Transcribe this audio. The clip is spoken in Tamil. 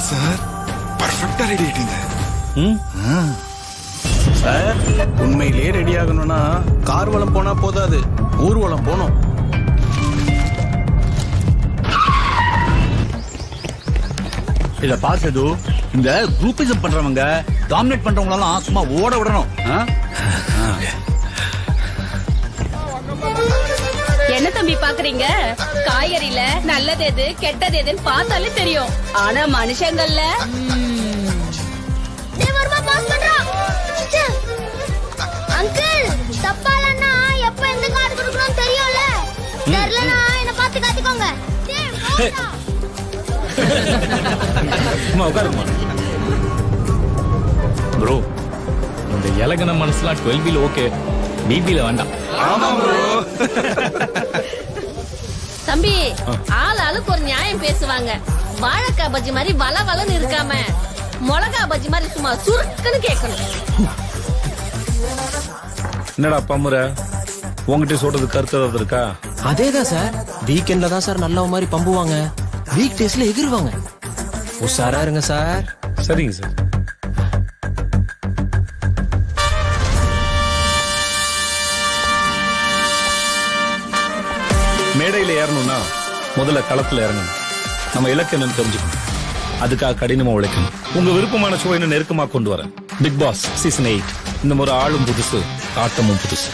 சூப்பர் சார், பர்ஃபெக்ட்டா ரெடி ஆயிட்டீங்க. சார், உண்மையிலேயே ரெடி ஆகணும்னா கார்வலம் போனா போதாது, ஊர்வலம் போனோம். இத பாத்தது இந்த குரூப்பிசம் பண்றவங்க டாமினேட் பண்றவங்க எல்லாம் சும்மா ஓட விடணும். என்ன தம்பி பாக்குறீங்க? காய்கறில நல்லது எது கெட்டது எதுன்னு பார்த்தாலே தெரியும். ஆனா மனுஷங்கள்ல அங்கிள் தப்பாலன்னா எப்ப எந்த கார்டு கொடுக்கணும் தெரியும்ல. தெரியலனா என்ன பார்த்து காத்திக்கோங்க. உட்காருமா ப்ரோ. இந்த இலகன மனசுலாம் 12 ஓகே, பிபில வேண்டாம். தம்பி ஆளுக்கு ஒரு நியாயம் பேசுவாங்க. வாழைக்காய் பஜ்ஜி மாதிரி வளவளன்னு இருக்காம மிளகா பஜ்ஜி மாதிரி சும்மா சுருக்குன்னு கேட்கணும். என்னடா பம்முற, உங்ககிட்ட சொல்றது கருத்து ஏதாவது இருக்கா? அதேதான் சார், வீக்கெண்ட்ல தான் சார் நல்ல மாதிரி பம்புவாங்க, வீக் டேஸ்ல எகிருவாங்க. உஷாரா இருங்க சார். சரிங்க சார். மேடையில ஏறணும்னா முதல்ல களத்துல இறங்கணும். நம்ம இலக்கு என்னன்னு தெரிஞ்சுக்கணும். அதுக்காக கடினமா உழைக்கணும். உங்க விருப்பமான ஷோ என்ன நெருக்கமா கொண்டு வரேன். Bigg Boss season 8. இந்த முறை ஆளும் புதுசு, ஆட்டமும் புதுசு.